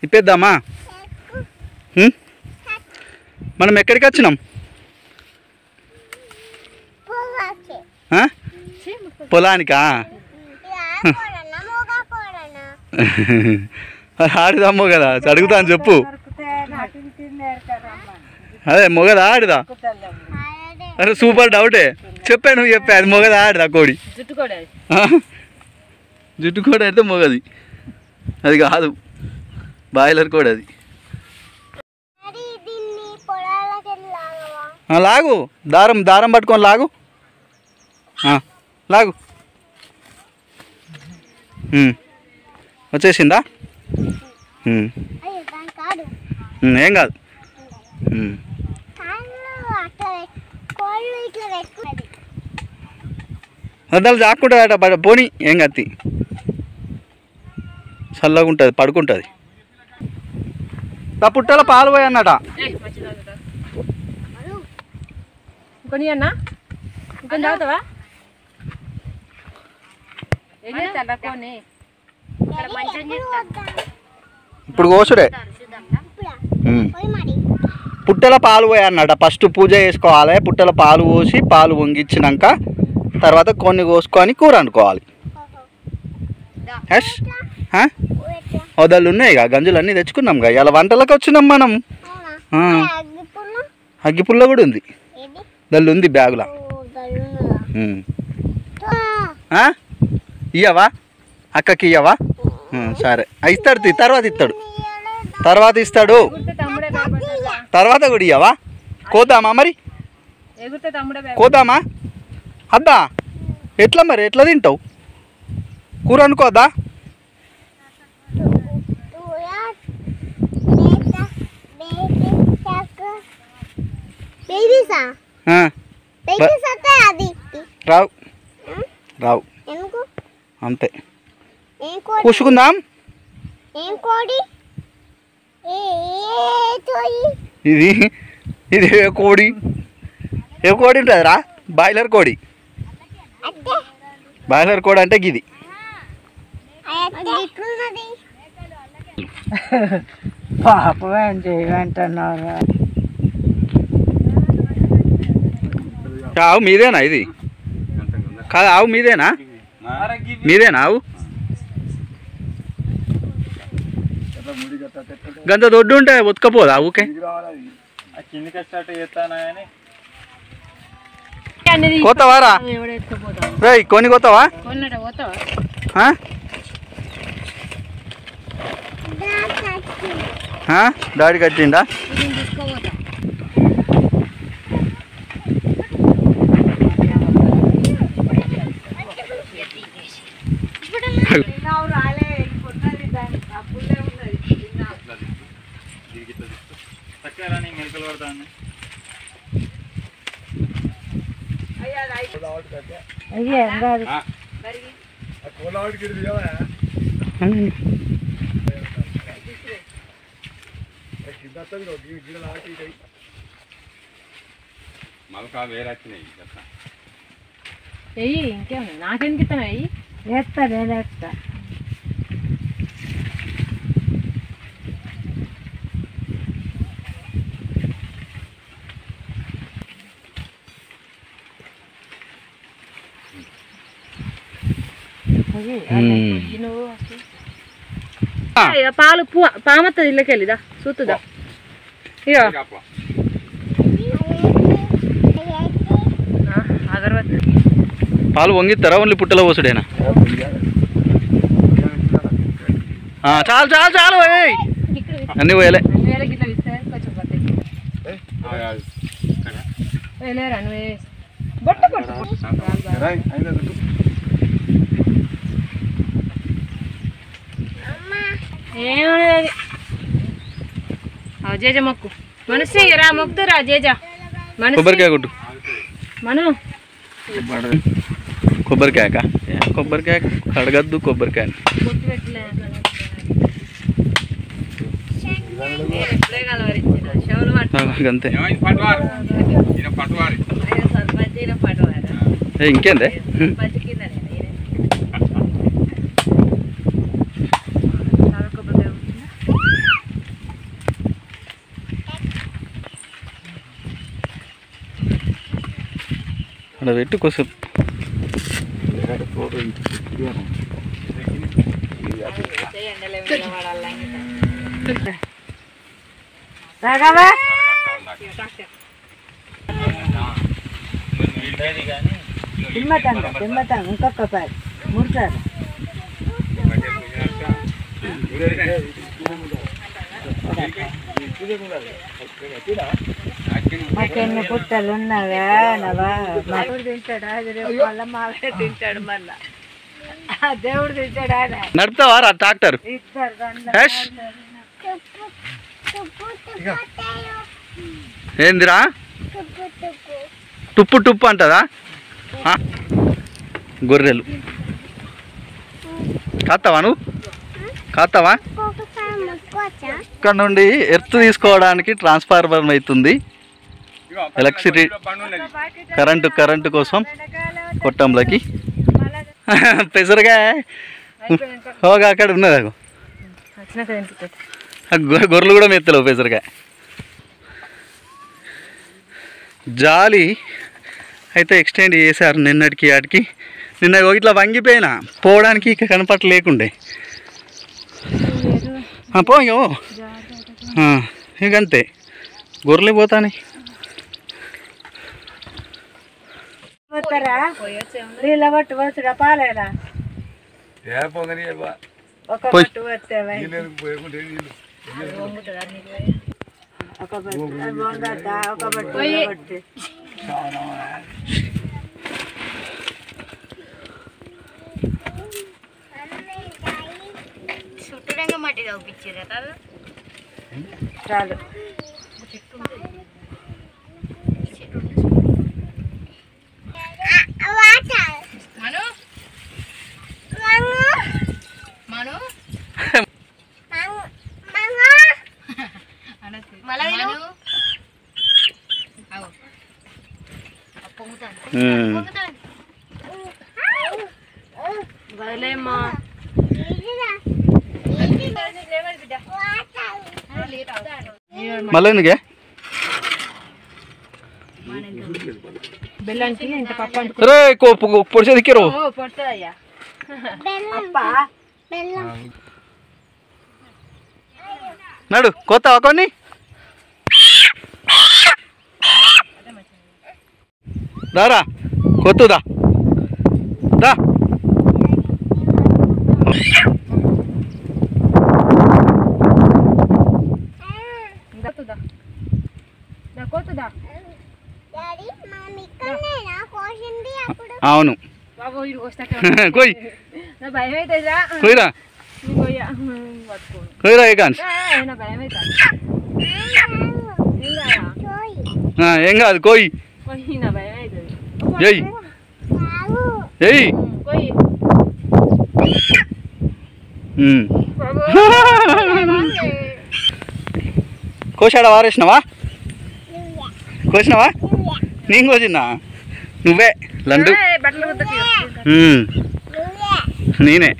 ఇప్పేద్దామా? మనం ఎక్కడికి వచ్చినాం? పొలానికా? ఆడిదామో కదా అడుగుతాను చెప్పు. అదే మొగదా ఆడిదా? అరే సూపర్ డౌటే. చెప్పా నువ్వు చెప్పా అది మొగదా ఆడిదా కోడి? జుట్టు కోడి అయితే మొగది, అది కాదు బాయిలర్ కోడి అది. లాగు దారం దారం పట్టుకొని లాగు లాగు. వచ్చేసిందా? ఏం కాదు. అద్దాలు జాక్కుంటుందట పోనీ ఏం కత్తి చల్లగా ఉంటుంది పడుకుంటుంది. పుట్టలో పాలు పోయి అన్నట. ఇప్పుడు కోసుడే. పుట్టల పాలు పోయి అన్నట. ఫస్ట్ పూజ చేసుకోవాలి, పుట్టల పాలు పోసి పాలు వంగించినాక తర్వాత కొన్ని కోసుకొని కూర వండుకోవాలి. వదలు ఉన్నాయి ఇక గంజులు అన్నీ తెచ్చుకున్నాం కదా ఇలా వంటలకు వచ్చినాం మనం. అగ్గిపుల్ల కూడా ఉంది, దళ్ళు ఉంది బ్యాగులా. ఇయ్యవా అక్కకి? ఇయ్యవా? సరే ఇస్తాడు, తర్వాత ఇస్తాడు తర్వాత కూడా ఇయ్యవా? కోద్దామా మరి? కోద్దామా? అద్దా ఎట్లా మరి? ఎట్లా తింటావు? కూర అనుకోద్దా? రావు రావు అంతే. కూసుకుందాం. ఇది ఇది ఏ కోడి? ఏ కోడి ఉంటుందిరా? బాయిలర్ కోడి. బాయిలర్ కోడి అంటే గిది. ఆవు మీదేనా ఇది? కాదు ఆవు మీదేనా? మీదేనా ఆవు? గంత దొడ్డు ఉంటే ఉతకపోదా ఆవుకే? కొత్తవారా రేయ్? కొన్ని కొత్తవా? డాడీ కట్టిండా? ఇంకేమన్నా నాకెందుకు ఇస్తాను? వేస్తా నేను వేస్తా. పాలు పామత్తది ఇళ్ళకెళ్ళిదా చూస్తుందా? ఇక అగరబత్తి పాలు వంగిస్తారా? ఓన్లీ పుట్టలో పోసుడేనా? చాలు చాలు చాలు అన్నీ పోయలే. ఏమనేది జేజ మొక్కు మనసు రా మొక్కుతురా జేజ. కొబ్బరికాయ కొట్టు. మనం కొబ్బరికాయ కొబ్బరికాయ కడగద్దు కొబ్బరికాయ. అంతే ఇంకేందే? అక్కడ పెట్టి కొంచెం ఇంకొకసారి ముడతారు మాకెన్ని పుట్టలు ఉన్నావా నవా దేవుడు తింటాడు అది రేపు మళ్ళీ మావే తింటాడు మళ్ళా దేవుడు తింటాడు ఆయన నడుపుతావా రా ట్రాక్టర్ ఏందిరా టుప్పు టుప్పు అంటదా గొర్రెలు కాస్తావా నువ్వు కాస్తావా ఇక్కడ నుండి ఎర్త్ తీసుకోవడానికి ట్రాన్స్ఫార్మర్ అవుతుంది ఎలక్ట్రిసిటీ కరెంటు కోసం కొట్టంలోకి పెసరగా హోగా అక్కడ ఉన్నది గొర్రెలు కూడా మెత్తలేవు పెసరగా జాలి అయితే ఎక్స్టెండ్ చేశారు నిన్నటికి వాటికి నిన్న ఇట్లా వంగిపోయినా పోవడానికి ఇక కనపట్ల లేకుండే పోయో ఇంకంతే గొర్రెలు పోతానే నీళ్ళ పట్టు వచ్చుడా పాలేదా ఒక పట్టు వస్తేవా ఒక పట్టు మట్టి తవ్వించారు చాలు మళ్ళీ ఎందుకే బెల్లానికి ఇంత పప్పు రే పొడిచే దిక్కిరు పొడుతుందయ్యా నడు కొత్త కొన్ని దారా కొత్తదా దా అవును కొయ్యి కొయ్యరా కొయ్యరా ఏకాన్స్ ఏం కాదు కొయ్యి ఎయ్ ఎయ్ కోసాడా వారేసినావా కోసినావా నేను కోసినా నువ్వే లండు నేనే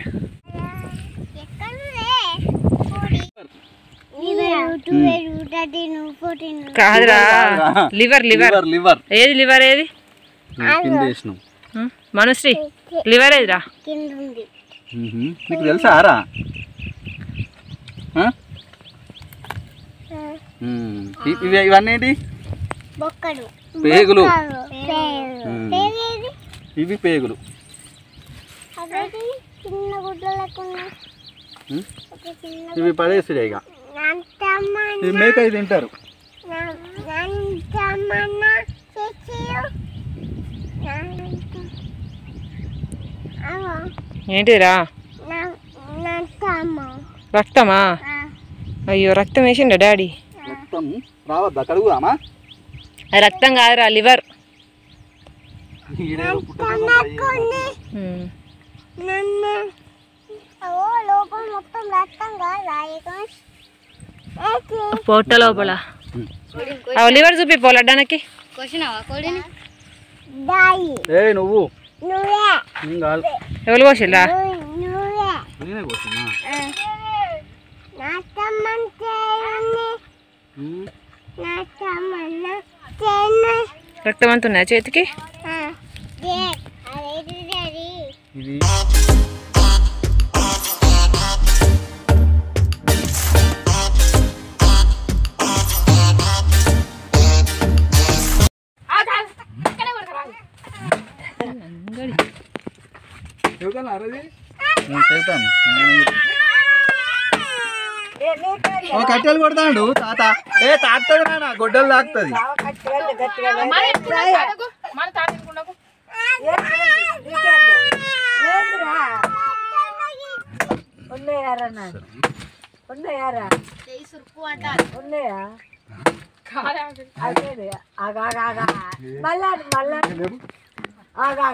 కాదురా లివర్ లివర్ లివర్ ఏది లివర్ ఏది మనుశ్రీ లివర్ ఏదిరా నీకు తెలుసా రా ఇవన్నీ ఏంటి పేగులు ఇవి పేగులు ఇవి పడేస్తాయి ఇక ఇవి మేకై తింటారు ఏంటిరా రక్తమా అయ్యో రక్తం వేసిండా డాడీ రక్తం రావద్దా కడుగుదామా అది రక్తం కాదురా లివర్ పొట్ట లోపల లివర్ చూపి పోలడ్డానికి నువ్వు ఎవరు కోసిల్లా నేనే కోసినా రక్తం అంత ఉన్నాయా చేతికి ఇది చెబుతాను కట్టెలు కొడతాడు తాత తాకుతుంది నాన్న గొడ్డలు తాకుతుంది ఉన్నాయారా ఉన్నాయా అదే ఆగా మళ్ళా మళ్ళా ఆగా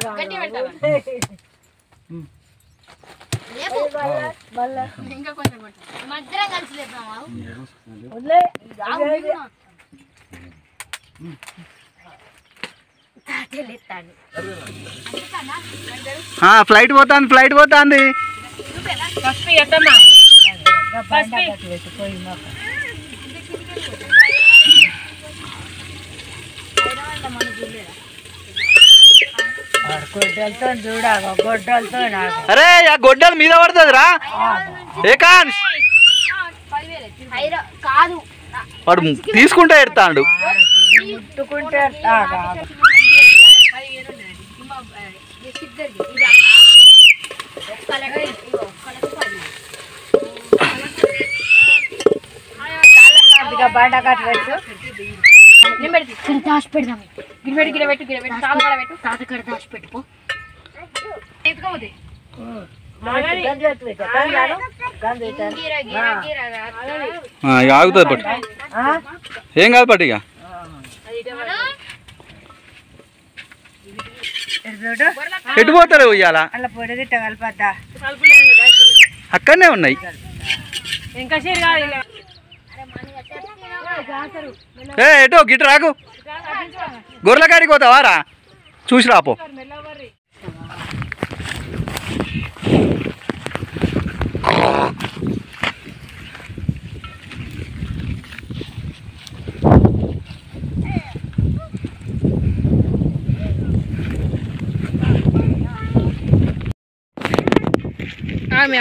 ఫ్లైట్ పోతాంది గొడ్డలతో చూడాలి గొడ్డలతో అరే ఆ గొడ్డలు మీద పడుతుంది రా ఏకాన్స్ కాదు వాడు తీసుకుంటే ఎడతాడు ముట్టుకుంటే బండ కట్టు పెట్టు దాచి పెడదాం గిడ పెట్టు తాతకడ దాచి పెట్టుకో ఎత్తుకోపోతే ఆగుతుంది పట్టు ఏం కాదు పట్టు ఇక ఎటు పోతారు ఇవాళ అలా పొడి గిట్ట కలపద్దా అక్కడనే ఉన్నాయి ఎటో గిట్ట రాకు గొర్రెల కాడికి పోతావా రా చూసి రాపో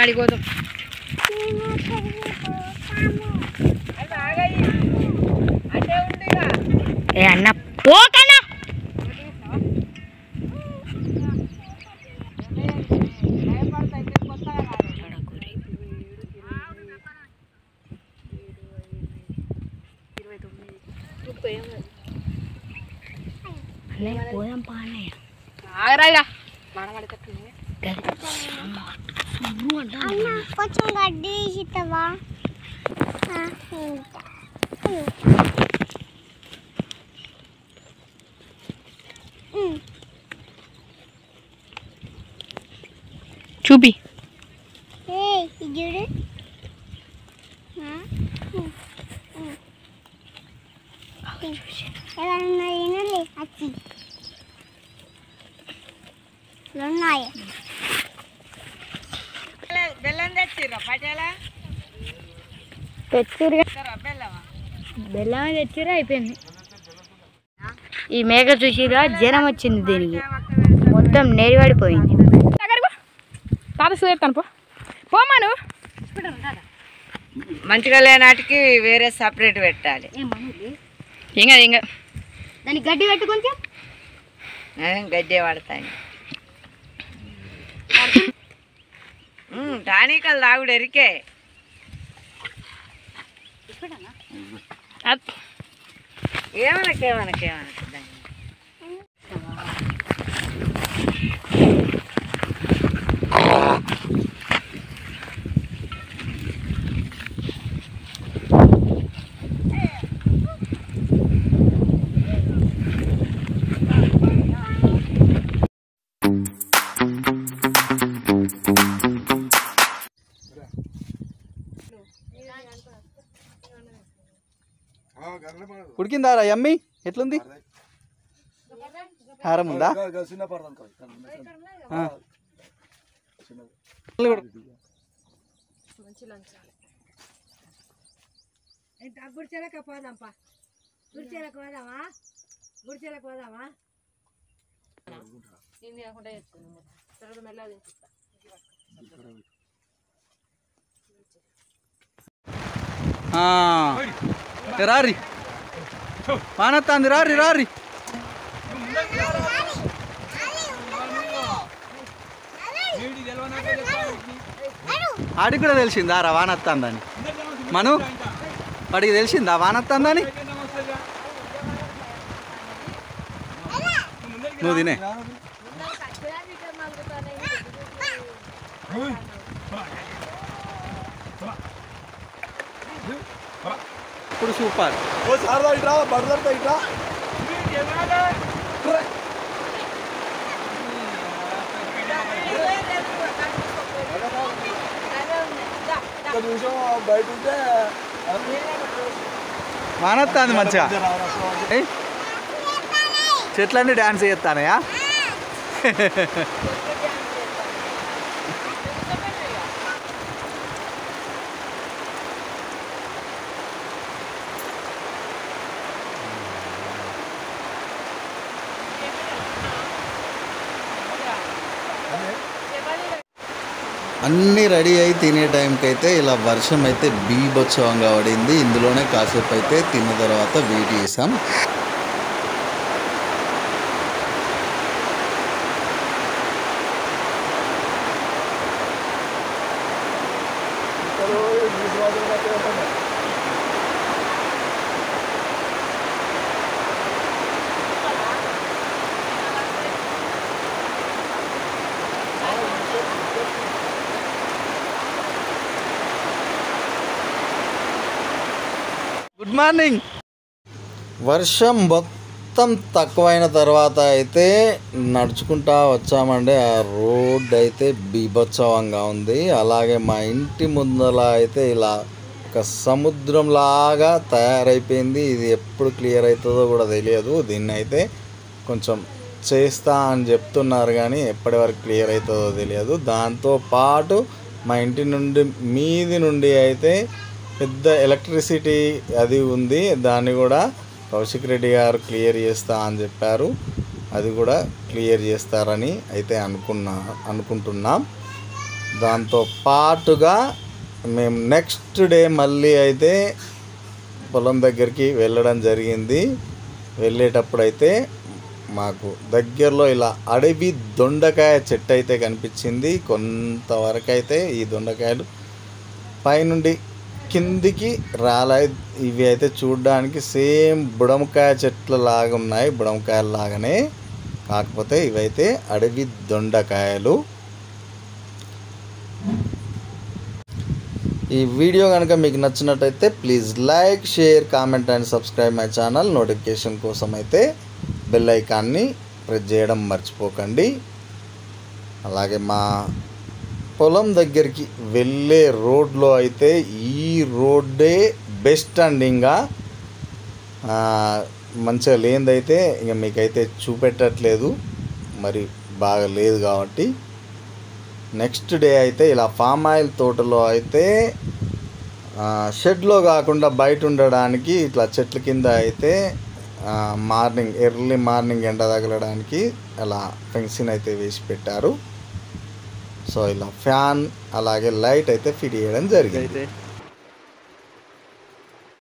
అడిగోదాం ఏ అన్న పోకన్నా పోదాం పానే ఆగరాయిగా కొంచెం గడ్డి తీసిస్తావా చూపి చూడు ఎవరన్నా వచ్చి ఉన్నాయి బెల్లం తెచ్చిర్రా పటేలా బెల్లం తెచ్చిరా అయిపోయింది. ఈ మేక చూసిరా జ్వరం వచ్చింది దీనికి మొత్తం నేరివాడిపోయింది. తాత చూస్తాను పోమాను మంచిగా లేనాటికి వేరే సపరేట్ పెట్టాలి. ఇంకా ఇంకా దానికి గడ్డి పెట్టు కొంచెం గడ్డే పడతాయి. టానికలు తాగుడు ఎరికే ఏమనకేమనకేమనక ఉడికిందారా యమ్మీ ఎట్లుంది? కారం ఉందా? గుడిచెలకు పోదాంపా గుడిచెలకు పోదామా గుడిచెలకు పోదామా రారి వానత్తాంది, రారి రారి. ఆడికి కూడా తెలిసిందా రా వానత్తాందని? మను వాడికి తెలిసిందా వానత్తాందని? నువ్వు తినే. ఇప్పుడు సూపర్. వానొస్తుంది మంచిగా. చెట్లన్నీ డ్యాన్స్ చేస్తానయా? అన్నీ రెడీ అయి తినే టైంకి అయితే ఇలా వర్షం అయితే బీభత్సవంగా పడింది. ఇందులోనే కాసేపు అయితే తిన్న తర్వాత వెయిట్ చేసాం. Good morning. వర్షం మొత్తం తక్కువైన తర్వాత అయితే నడుచుకుంటా వచ్చామండి. ఆ రోడ్ అయితే బీభత్సవంగా ఉంది. అలాగే మా ఇంటి ముందర అయితే ఇలా ఒక సముద్రంలాగా తయారైపోయింది. ఇది ఎప్పుడు క్లియర్ అవుతుందో కూడా తెలియదు. దీన్ని అయితే కొంచెం చేస్తా అని చెప్తున్నారు కానీ ఎప్పటి వరకు క్లియర్ అవుతుందో తెలియదు. దాంతోపాటు మా ఇంటి నుండి మీది నుండి అయితే పెద్ద ఎలక్ట్రిసిటీ అది ఉంది. దాన్ని కూడా కౌశిక్ రెడ్డి గారు క్లియర్ చేస్తా అని చెప్పారు. అది కూడా క్లియర్ చేస్తారని అయితే అనుకుంటున్నాం. దాంతో పాటుగా మేము నెక్స్ట్ డే మళ్ళీ అయితే పొలం దగ్గరికి వెళ్ళడం జరిగింది. వెళ్ళేటప్పుడు అయితే మాకు దగ్గరలో ఇలా అడవి దొండకాయ చెట్టు అయితే కనిపించింది. కొంతవరకు అయితే ఈ దొండకాయలు పైనుండి కిందికి రాలే. ఇవి అయితే చూడడానికి సేమ్ బుడంకాయ చెట్ల లాగా ఉన్నాయి, బుడంకాయల లాగానే, కాకపోతే ఇవైతే అడవి దొండకాయలు. ఈ వీడియో కనుక మీకు నచ్చినట్టయితే please like, share, comment and subscribe my channel. Notification కోసం అయితే బెల్ ఐకాన్ని ప్రెస్ చేయడం మర్చిపోకండి. అలాగే మా పొలం దగ్గరికి వెళ్ళే రోడ్లో అయితే ఈ రోడ్డే బెస్ట్ అండి. ఇంకా మంచిగా లేనిదైతే ఇంకా మీకైతే చూపెట్టట్లేదు, మరి బాగా లేదు కాబట్టి. నెక్స్ట్ డే అయితే ఇలా ఫామ్ ఆయిల్ తోటలో అయితే షెడ్లో కాకుండా బయట ఉండడానికి ఇట్లా చెట్ల కింద అయితే ఎర్లీ మార్నింగ్ ఎండ తగలడానికి అలా ఫెన్సింగ్ అయితే వేసి పెట్టారు. సో ఇలా ఫ్యాన్ అలాగే లైట్ అయితే ఫిట్ చేయడం జరిగింది.